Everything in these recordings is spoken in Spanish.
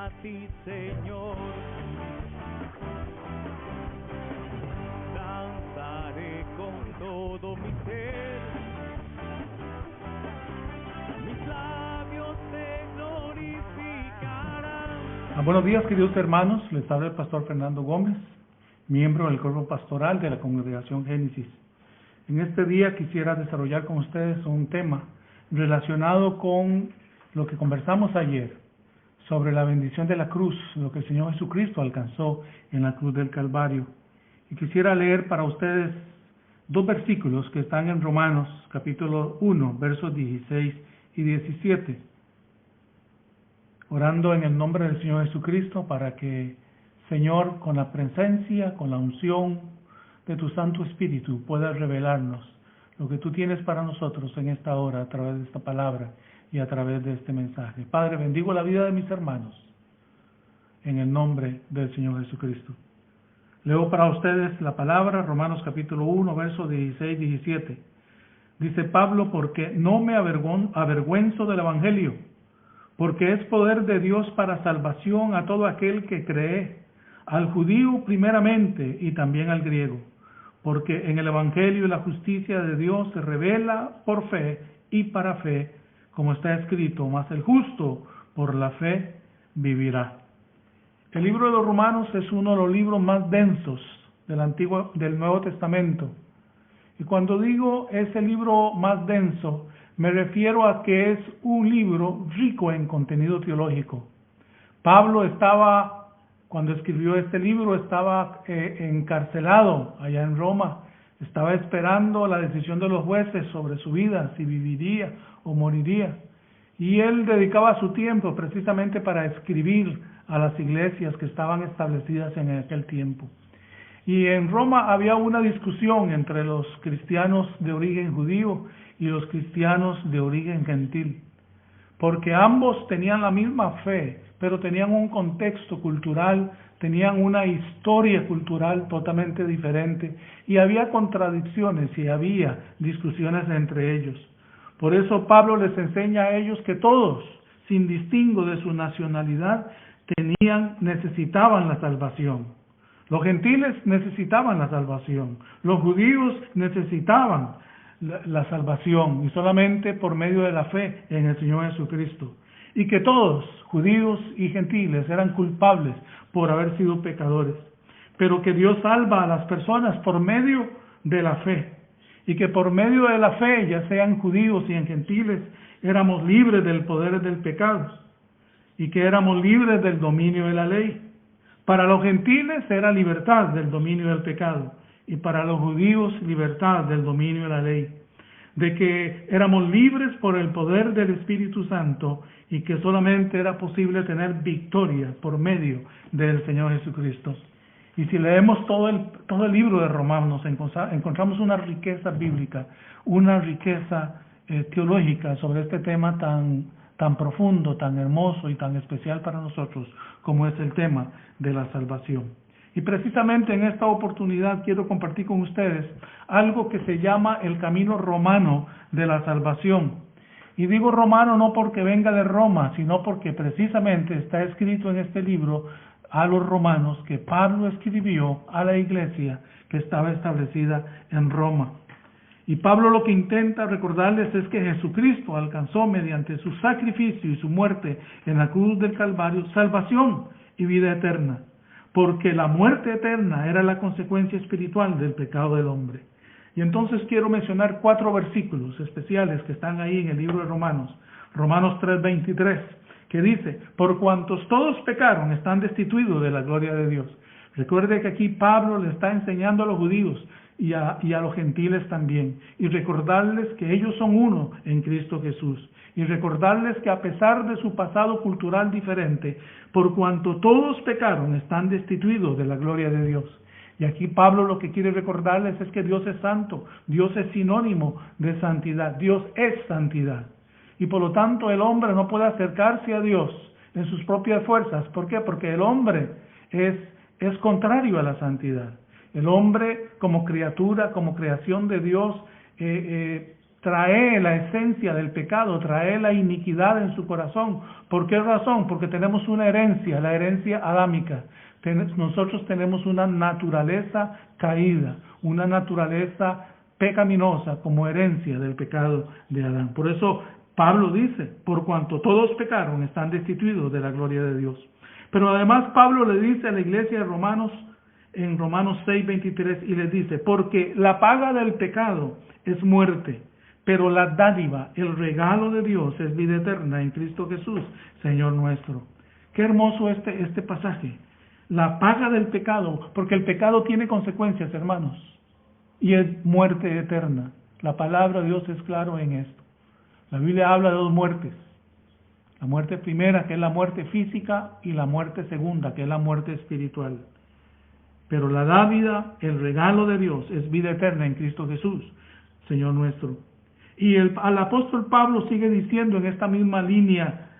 a ti, Señor. Danzaré con todo mi ser, mis labios te glorificarán. Buenos días, queridos hermanos. Les habla el pastor Fernando Gómez, miembro del cuerpo pastoral de la Congregación Génesis. En este día quisiera desarrollar con ustedes un tema relacionado con lo que conversamos ayer sobre la bendición de la cruz, lo que el Señor Jesucristo alcanzó en la cruz del Calvario. Y quisiera leer para ustedes dos versículos que están en Romanos capítulo 1, versos 16 y 17. Orando en el nombre del Señor Jesucristo para que, Señor, con la presencia, con la unción de tu Santo Espíritu, puedas revelarnos lo que tú tienes para nosotros en esta hora a través de esta palabra y a través de este mensaje. Padre, bendigo la vida de mis hermanos en el nombre del Señor Jesucristo. Leo para ustedes la palabra, Romanos capítulo 1, versos 16 y 17. Dice Pablo: porque no me avergüenzo del Evangelio, porque es poder de Dios para salvación a todo aquel que cree, al judío primeramente y también al griego, porque en el Evangelio la justicia de Dios se revela por fe y para fe, como está escrito: mas el justo por la fe vivirá. El libro de los Romanos es uno de los libros más densos del Nuevo Testamento. Y cuando digo es el libro más denso, me refiero a que es un libro rico en contenido teológico. Pablo cuando escribió este libro, estaba encarcelado allá en Roma. Estaba esperando la decisión de los jueces sobre su vida, si viviría o moriría. Y él dedicaba su tiempo precisamente para escribir a las iglesias que estaban establecidas en aquel tiempo. Y en Roma había una discusión entre los cristianos de origen judío y los cristianos de origen gentil, porque ambos tenían la misma fe, pero tenían un contexto cultural, tenían una historia cultural totalmente diferente, y había contradicciones y había discusiones entre ellos. Por eso Pablo les enseña a ellos que todos, sin distingo de su nacionalidad, necesitaban la salvación. Los gentiles necesitaban la salvación, los judíos necesitaban la salvación, y solamente por medio de la fe en el Señor Jesucristo. Y que todos, judíos y gentiles, eran culpables por haber sido pecadores, pero que Dios salva a las personas por medio de la fe, y que por medio de la fe, ya sean judíos y gentiles, éramos libres del poder del pecado, y que éramos libres del dominio de la ley. Para los gentiles era libertad del dominio del pecado, y para los judíos libertad del dominio de la ley. De que éramos libres por el poder del Espíritu Santo y que solamente era posible tener victoria por medio del Señor Jesucristo. Y si leemos todo el libro de Romanos, encontramos una riqueza bíblica, una riqueza teológica sobre este tema tan profundo, tan hermoso y tan especial para nosotros como es el tema de la salvación. Y precisamente en esta oportunidad quiero compartir con ustedes algo que se llama el camino romano de la salvación. Y digo romano no porque venga de Roma, sino porque precisamente está escrito en este libro a los romanos que Pablo escribió a la iglesia que estaba establecida en Roma. Y Pablo lo que intenta recordarles es que Jesucristo alcanzó mediante su sacrificio y su muerte en la cruz del Calvario salvación y vida eterna, porque la muerte eterna era la consecuencia espiritual del pecado del hombre. Y entonces quiero mencionar 4 versículos especiales que están ahí en el libro de Romanos. Romanos 3:23, que dice: por cuantos todos pecaron, están destituidos de la gloria de Dios. Recuerde que aquí Pablo le está enseñando a los judíos y a los gentiles también, y recordarles que ellos son uno en Cristo Jesús, y recordarles que a pesar de su pasado cultural diferente, por cuanto todos pecaron, están destituidos de la gloria de Dios. Y aquí Pablo lo que quiere recordarles es que Dios es santo, Dios es sinónimo de santidad, Dios es santidad. Y por lo tanto el hombre no puede acercarse a Dios en sus propias fuerzas. ¿Por qué? Porque el hombre es contrario a la santidad. El hombre como criatura, como creación de Dios, trae la esencia del pecado, trae la iniquidad en su corazón. ¿Por qué razón? Porque tenemos una herencia, la herencia adámica. Nosotros tenemos una naturaleza caída, una naturaleza pecaminosa como herencia del pecado de Adán. Por eso Pablo dice, por cuanto todos pecaron, están destituidos de la gloria de Dios. Pero además Pablo le dice a la iglesia de Romanos, en Romanos 6:23, y les dice, porque la paga del pecado es muerte, pero la dádiva, el regalo de Dios es vida eterna en Cristo Jesús, Señor nuestro. Qué hermoso este pasaje. La paga del pecado, porque el pecado tiene consecuencias, hermanos, y es muerte eterna. La palabra de Dios es claro en esto. La Biblia habla de dos muertes. La muerte primera, que es la muerte física, y la muerte segunda, que es la muerte espiritual. Pero la dádiva, el regalo de Dios, es vida eterna en Cristo Jesús, Señor nuestro. Y al apóstol Pablo sigue diciendo en esta misma línea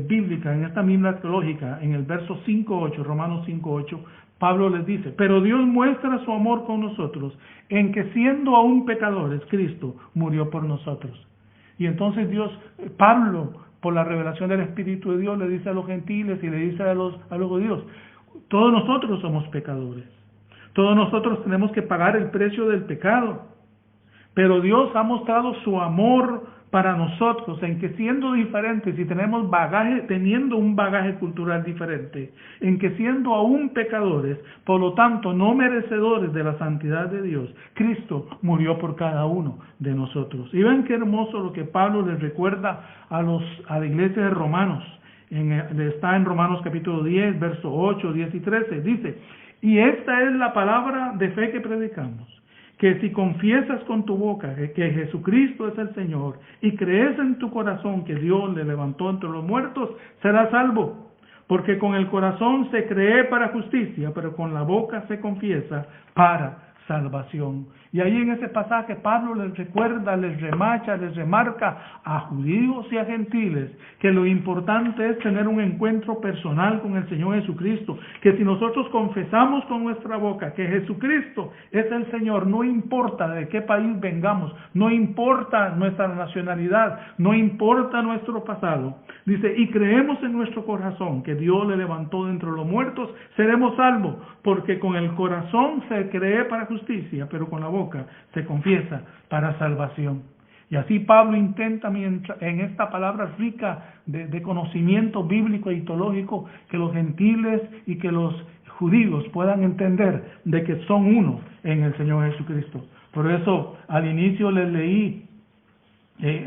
bíblica, en esta misma teológica, en el verso 5:8, Romanos 5:8, Pablo les dice, pero Dios muestra su amor con nosotros, en que siendo aún pecadores, Cristo murió por nosotros. Y entonces Pablo, por la revelación del Espíritu de Dios, le dice a los gentiles y le dice a los judíos, todos nosotros somos pecadores, todos nosotros tenemos que pagar el precio del pecado, pero Dios ha mostrado su amor para nosotros en que siendo diferentes y teniendo un bagaje cultural diferente, en que siendo aún pecadores, por lo tanto no merecedores de la santidad de Dios, Cristo murió por cada uno de nosotros. Y ven qué hermoso lo que Pablo les recuerda a la iglesia de Romanos. Está en Romanos capítulo 10, versos 8, 10 y 13. Dice, y esta es la palabra de fe que predicamos, que si confiesas con tu boca que Jesucristo es el Señor y crees en tu corazón que Dios le levantó entre los muertos, serás salvo. Porque con el corazón se cree para justicia, pero con la boca se confiesa para salvación. Y ahí en ese pasaje Pablo les recuerda, les remarca a judíos y a gentiles que lo importante es tener un encuentro personal con el Señor Jesucristo, que si nosotros confesamos con nuestra boca que Jesucristo es el Señor, no importa de qué país vengamos, no importa nuestra nacionalidad, no importa nuestro pasado, dice, y creemos en nuestro corazón que Dios le levantó de entre los muertos, seremos salvos, porque con el corazón se cree para justicia, pero con la boca se confiesa para salvación. Y así Pablo intenta, en esta palabra rica de conocimiento bíblico y teológico, que los gentiles y que los judíos puedan entender de que son uno en el Señor Jesucristo. Por eso al inicio les leí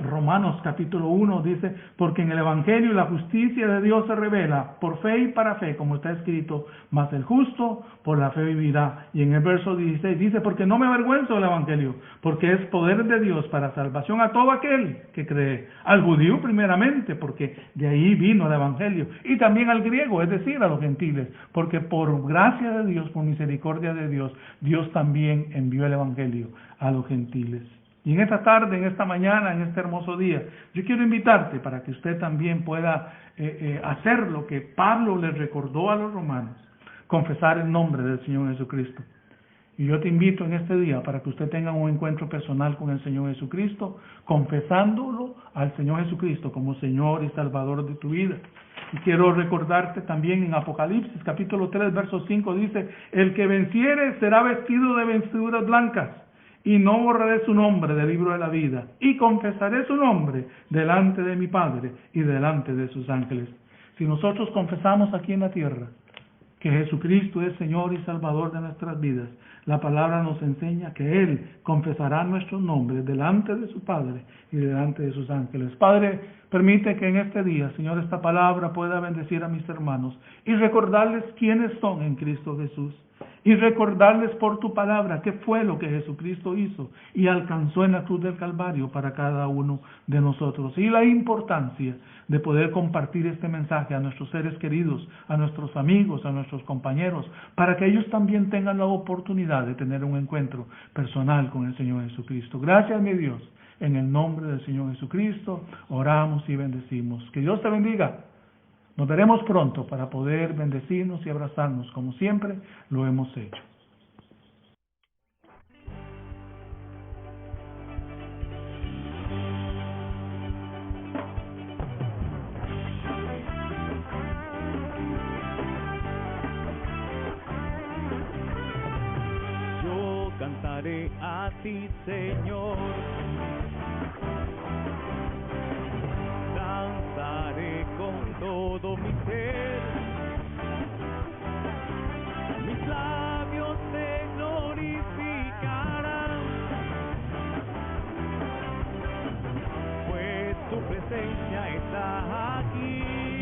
Romanos capítulo 1, dice, porque en el Evangelio la justicia de Dios se revela por fe y para fe, como está escrito, mas el justo por la fe vivirá. Y en el verso 16 dice, porque no me avergüenzo del Evangelio, porque es poder de Dios para salvación a todo aquel que cree, al judío primeramente, porque de ahí vino el Evangelio, y también al griego, es decir, a los gentiles, porque por gracia de Dios, por misericordia de Dios, Dios también envió el Evangelio a los gentiles. Y en esta tarde, en esta mañana, en este hermoso día, yo quiero invitarte para que usted también pueda hacer lo que Pablo les recordó a los romanos, confesar el nombre del Señor Jesucristo. Y yo te invito en este día para que usted tenga un encuentro personal con el Señor Jesucristo, confesándolo al Señor Jesucristo como Señor y Salvador de tu vida. Y quiero recordarte también en Apocalipsis capítulo 3, verso 5, dice, el que venciere será vestido de vestiduras blancas, y no borraré su nombre del libro de la vida, y confesaré su nombre delante de mi Padre y delante de sus ángeles. Si nosotros confesamos aquí en la tierra que Jesucristo es Señor y Salvador de nuestras vidas, la palabra nos enseña que Él confesará nuestros nombres delante de su Padre y delante de sus ángeles. Padre, permite que en este día, Señor, esta palabra pueda bendecir a mis hermanos y recordarles quiénes son en Cristo Jesús. Y recordarles por tu palabra qué fue lo que Jesucristo hizo y alcanzó en la cruz del Calvario para cada uno de nosotros. Y la importancia de poder compartir este mensaje a nuestros seres queridos, a nuestros amigos, a nuestros compañeros, para que ellos también tengan la oportunidad de tener un encuentro personal con el Señor Jesucristo. Gracias, mi Dios. En el nombre del Señor Jesucristo, oramos y bendecimos. Que Dios te bendiga. Nos veremos pronto para poder bendecirnos y abrazarnos como siempre lo hemos hecho. cantaré a ti, Señor. Danzaré con todo mi ser. Mis labios te glorificarán, pues tu presencia está aquí.